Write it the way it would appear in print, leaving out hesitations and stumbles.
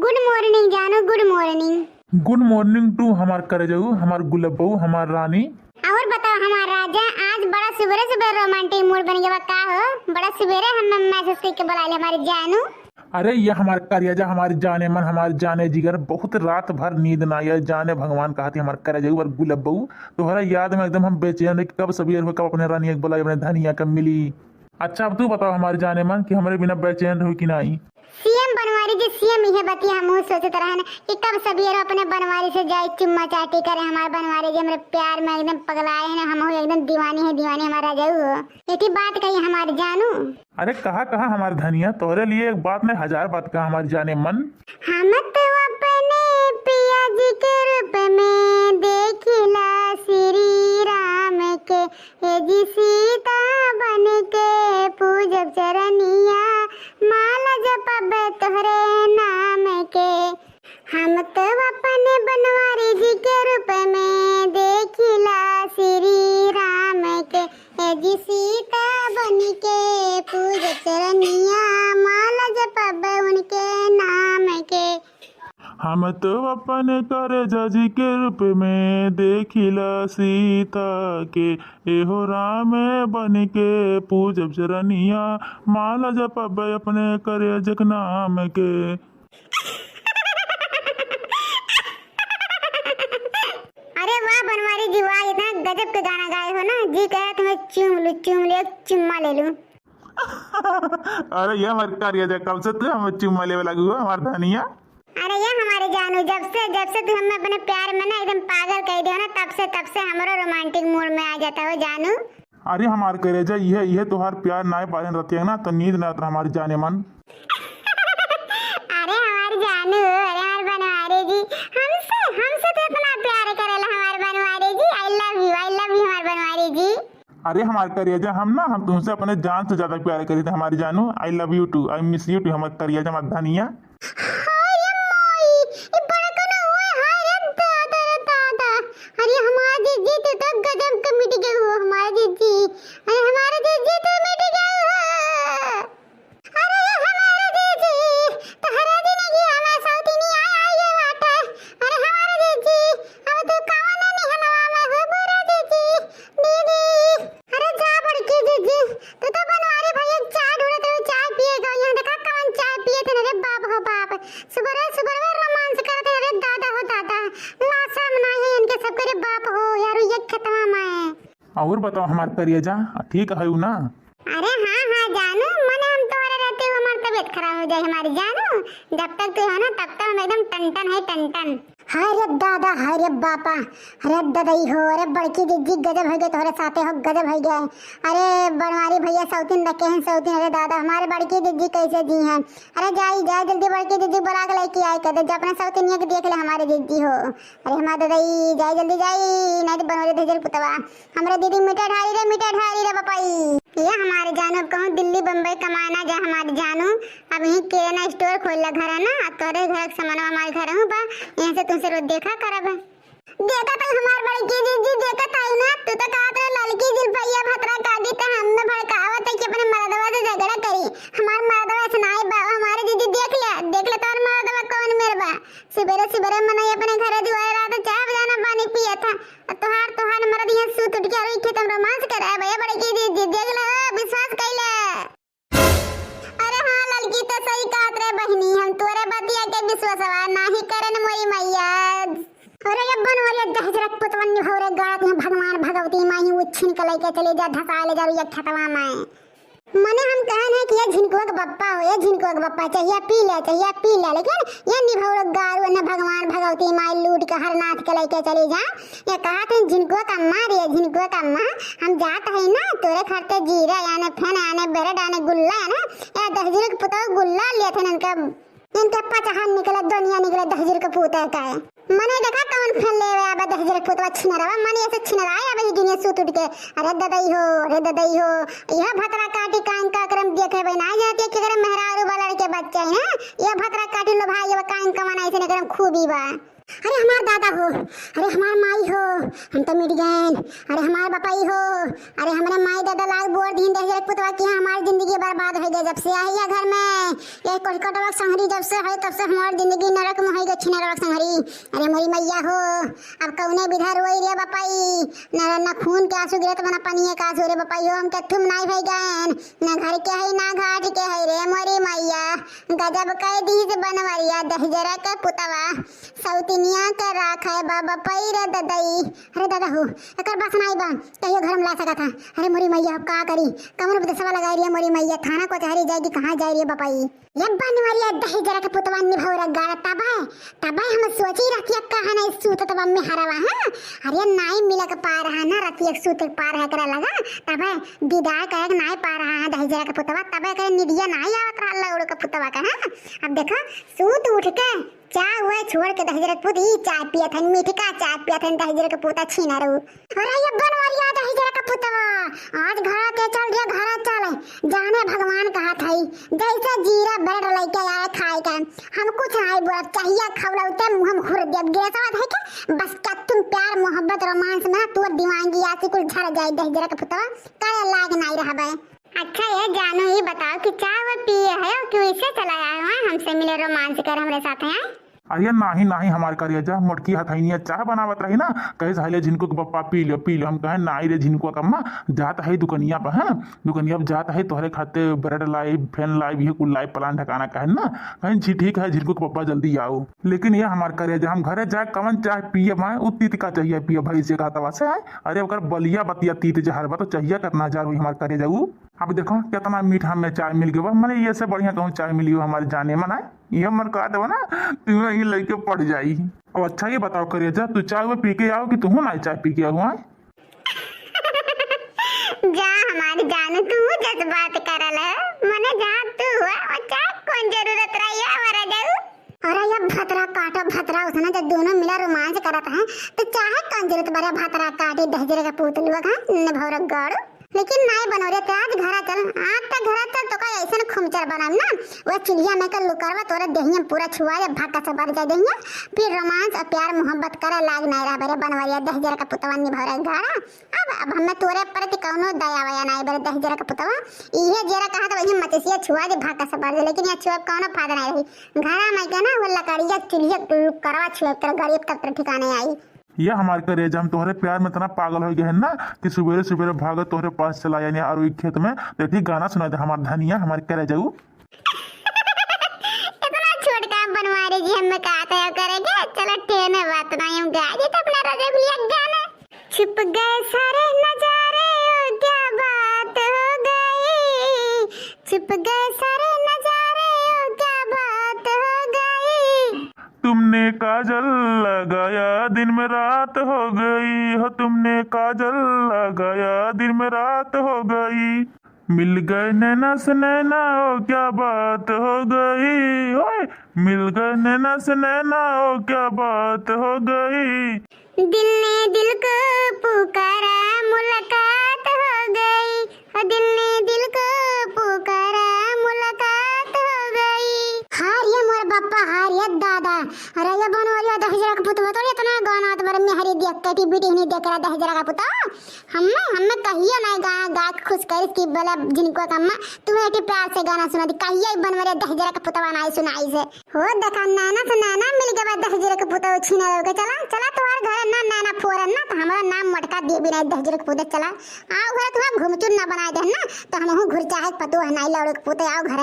Good morning जानू, good morning. Good morning to हमार करे जाऊ, हमार गुलाब बहू, हमार रानी। और बताओ हमार राजा, आज बड़ा सवेरे सवेरे रोमांटिक मूड बन गया का हो? बड़ा सवेरे हम मैसेज करके बुला ले हमारी जानू। अरे ये हमार करिया, हमारी जाने मन, हमारे जाने जिगर, बहुत रात भर नींद ना आया, जाने भगवान कहती हमारे करे जाऊ और गुलाब बहू। तुम्हारा याद में एकदम हम बेचैन है, कब सवेर हो, कब अपने रानी बुलाई, अपने धनिया कब मिली। अच्छा अब तू बताओ हमारे जाने मन कि हमारे बिना बेचैन रहो कि नहीं। सीएम बनवारी जी, सीएम ही बती हम सोचते रहे कि कब सवेरे अपने बनवारी से जाए चुम्मा चाटी करे। हमारे बनवारी जी हमारे प्यार में एकदम पगलाए हैं, हम एकदम दीवानी है, दीवानी हमारा जाऊ। एक ही बात कही हमारी जानू। अरे कहा हमारे धनिया, तोहरे लिए एक बात नहीं हजार बात कहा हमारे जाने मन। हम तो अपने पिया जी के रूप में देखिला श्री राम के, हे जी सीता बन के पूजब चरनिया, माला जपब तोहरे नाम के। हम तो अपने बनवारी जी के रूप में देखिला श्री राम के, हे जी सीता बन के पूजब चरनिया, माला जपब उनके नाम के। हम तो अपने करे जजी के रूप में देखिला सीता के, एहो राम बन के पूजब चरनिया, माला जपब अपने करे जग नाम के। अरे वाह बनवारी जी वाह, इतना गजब का गाना गाए हो ना जी, कहे तुम्हें चूम लूं, चुम्मा ले लूं। अरे ये हमारे कार्य कब से तू हमें चुम्मा लेवे लगू हमारे धनिया। अरे ये हमारे जानू, जब से तू हमें अपने प्यार में ना एकदम पागल कह दिया ना, तब से हमारा रोमांटिक मूड में आ जाता हो जानू। अरे हमारे करे जा यह तुहार प्यार नाय पालन रहती है ना, तो नींद ना आता हमारे जाने मन। अरे हमारे जानू, अरे हमारे बनवारी जी हमसे तो इतना प्यार करेला हमारे बनवारी जी। आई लव यू हमारे बनवारी जी। अरे हमारे करिया हम तुमसे अपने जान से ज्यादा प्यार करी थे हमारी जानू। I love you too, I miss you too हमारे करिया हमारे धनिया। और बताओ हमारे करिया जा ठीक है ना। अरे हाँ जानू, मने हम तोरे रहते हो हमारी तबीयत खराब हो जाए हमारी जानू। जब तक तू है ना तब तक हम एकदम टन है टन। हाय रे दादा, हाय रे बापा, अरे ददई हो, अरे बड़की दीदी गजब हो गए तोहरे साथे हो, गजब हो गए। अरे बनवारी भैया सौतीन रखे हैं सौतीन। अरे दादा हमारे बड़की दीदी कैसे जी हैं? अरे जाए जल्दी बड़की दीदी बुला के लेके आए कहते, जब अपने सौतीनिया के देख ले हमारे दीदी हो। अरे हमारे ददई जाए जल्दी जाए, नहीं तो बनवारी भेजल पुतवा हमारे दीदी मीठा ढारी रे पापाई। ये हमारे जानू कहूँ दिल्ली बम्बई कमाना जा हमारे जानू। अब यही किराना स्टोर खोल ला घर है ना, तोरे घर सामान हमारे घर हूँ बा, यहाँ से तुमसे रोज देखा करब। देखा तो हमार बड़की दीदी देखा था ना, तू तो कहा था लड़की दिलपैया भतरा काटी तो हमने भड़कावत है कि अपने मर्दवा से झगड़ा करी। हमार मर्दवा सुनाई बा, हमारे दीदी देख ले तो मर्दवा कौन मेरे बा। सवेरे मनाई अपने घर दुआर रात चाय बजाना पानी पिया था, तोहार मर्द यहाँ सूत उठ के और इखे तुम रोमांस कर रहा भैया बड़की दीदी देख ले, विश्वास कर ले। अरे हाँ लड़की तो सही कहत रे बहनी, हम तोरे बतिया के विश्वासवा नहीं करन मोरी मैया। अरे ये बनवारी दहजरत पुतवन हो रे गात में भगवान भगवती माई उछिन के लेके चले जा, धसा ले जा ये खतवा में। मने हम कहन है कि ये झिनकुआ का बप्पा हो, ये झिनकुआ का बप्पा चाहिए पी ले, लेकिन ये निभौर गारू ने भगवान भगवती माई लूट के हर नाथ के लेके चली जा। ये कहा थे झिनकुआ का अम्मा रे, झिनकुआ का अम्मा हम जात है ना तोरे खरते जीरा यानी फेन यानी बेरड यानी गुल्ला है ना, ये दहजर के पुतवा गुल्ला लिए थे इनके पचहान निकले दुनिया निकले दहजर के पुत का है। मने देखा कौन फेन ले आबा दहजर के पुतवा छिनरावा, मने ऐसे छिनराया अब दुनिया सूत उठ के। अरे ददई हो यह भतरा काटी कान का क्रम देखे भाई ना जाते कि करे मेहरारू वाला के बच्चे है ना, ये भतरा काटी लो भाई ये कान कमाना ऐसे ने क्रम खूबी बा। अरे हमार दादा हो, अरे हमार माई हो, हम तो मिट गए। अरे हमार बापाई हो, अरे हमारे माई दादा लाग बोर दिन दे पुतवा की हमारी जिंदगी बर्बाद हो गई जब से आई है घर में। ये कोलकाता संहरी जब से है तब से हमारी जिंदगी नरक में हो गई छिनरक संहरी। अरे मोरी मैया हो, अब कौने विधा रोई रे बापाई, न खून के आंसू गिरत बना पानी के आंसू रे बापाई हो। हम के तुम नहीं भई गए, न घर के है ना घाट के है रे मोरी मैया। गजब कह दी से बनवरिया दहजरा के पुतवा सौतिनिया के राख है बाबा पैर ददई। अरे दादा हो, एकर बस नहीं बा कहियो घर में ला सका था। अरे मोरी मैया अब का करी, कमर पे दसवा लगाई रे मोरी मैया, थाना को चहरी जाएगी कहां जाई रे बापाई। ये बनवरिया दहजरा के पुतवा निभाव रगाड़ा तबाय हम सोची रखिया कहा ना सूत तब में हरावा। हां अरे नाई मिला के पार है ना रतिया सूत पार है करा लगा तबे विदाई करे नाई पार है दहजरा के पुतवा तबे करे निदिया नाई आवत रहल उड़ के पुतवा का। हां अब देखो सूत उठ के चाय हुए छोड़ के दहजरा के पुत ई चाय पिया था मीठी का चाय पिया था दहजरा के पुता छीना रू। अरे ये बनवरिया दहजरा के पुतवा आज घर के चल रे घर चल जाने भगवान कहा था जैसे जीरा ब्रेड लेके आए खाए का हम कुछ नहीं बोला चाहिए खवलौते मुंह में घुर दे गेसवा है के बस क्या तुम प्यार मोहब्बत रोमांस में तू दीवानगी आती कुल झड़ जाए दहजरा के पुतवा काय लाग नहीं रहा बे। अच्छा ये जानो ही बताओ कि चाय वो पिए है क्यों इसे चला आए हो हमसे मिले रोमांस कर हमारे साथ हैं। अरे नहीं हमारे करिया जा मोटकी हथैनिया चाय बनावत रही ना कहे साले झिनको के पप्पा पी लो हम कहे नाई रे झिनको कम्मा जाता है दुकनिया पर है दुकनिया पर जाता है तोहरे खाते ब्रेड लाई फैन लाई भी कुल लाई प्लान ढकाना कहे ना कहीं जी ठीक है झिनको के पप्पा जल्दी आओ। लेकिन ये हमारे करिया जा हम घरे जाए कवन चाय पिए माए उ तीत का चाहिए पिए भाई से कहा तवा से अरे ओकर बलिया बतिया तीत जहर बा तो चाहिए कितना जार हुई हमारे करिया जाऊ। अब देखो कितना मीठा में चाय मिल गया मैंने ये से बढ़िया कहूँ चाय मिली हो हमारे जाने मन है ये मन कहा दो ना तुम्हें ये लड़के पड़ जाई। अब अच्छा ये बताओ करिए जा तू चाय वो पी के आओ कि तू ना चाय पी के आओ। जा हमारी जान तू जज्बात करल मने जा तू हुआ चाय कौन जरूरत रही है हमारा जाऊ। अरे ये भतरा काटो भतरा उसने जब दोनों मिला रोमांस करता है तो चाहे कौन जरूरत बड़ा भतरा काटे दहजरे का पुतलुआ का निभौर गाड़ो लेकिन नहीं बनो रे आज घरा चल आज तक घरा चल तो कोई ऐसा खुमचर बनाम ना वो चिड़िया में कर लुकारवा तोरे देहिया पूरा छुआ रे भाका से बढ़ जाए देहिया फिर रोमांस और प्यार मोहब्बत करे लाग नहीं रहा बरे बनवरिया दहजरा का पुतवा निभौर घरा। अब हमें तोरे प्रति कौनो दया वया नहीं बरे दहजरा का पुतवा इहे जरा कहा तो वही मचसिया छुआ दे भाका से बढ़ जाए लेकिन ये छुआ कौनो फायदा नहीं रही घरा में के ना वो लकड़िया चिड़िया लुकारवा छुआ तेरे गरीब तक ठिकाने आई। ये हमारे करे हम तोहरे प्यार में इतना पागल हो गए ना कि सुबह सुबह भाग तोहरे पास चला यानी और खेत में तो ठीक गाना सुना दे हमारे धनिया हमारे करे जाऊ। इतना छोटका बनवारी जी हमें कहा था करेंगे चलो ट्रेन में बात नहीं हम गा जी तो अपना रजे लिया गाना छुप गए सारे नजारे क्या बात हो गई छुप गए सारे नजारे क्या बात हो गई। तुमने काजल लगाया दिन में रात हो गई हो तुमने काजल लगाया दिन में रात हो गई मिल गए नैना से नैना ओ क्या बात हो गई ओए मिल गए नैना से नैना ओ क्या बात हो गई। दिल ने दिल को पुकारा मुलाकात हो गई दिल ने दिल को पुकारा मुलाकात हो गई। हार ये मोर बापा हार ये दादा अरे ये बनवरिया दहजरा का पुतवा तो इतना गाना तो बारे में हरी देख के टीवी नहीं देख रहा दहजरा का पुतवा हमें कहिए ना गा खुश कर की बोला जिनको कम्मा तुम्हें के प्यार से गाना सुना दी कहिए बनवरिया दहजरा का पुतवा नहीं सुनाई से हो देखा नाना से नाना मिल गया दहजरा का पुतवा छीना लोगे चला चला तुम्हारे घर ना नाना फोरन ना तो हमारा नाम मटका दे भी नहीं दहजरा का पुतवा चला आओ घर तुम्हारा घुमचुन ना बनाए दे ना तो हम घुर चाहे पतु है नहीं लौड़े के पुतवा आओ घर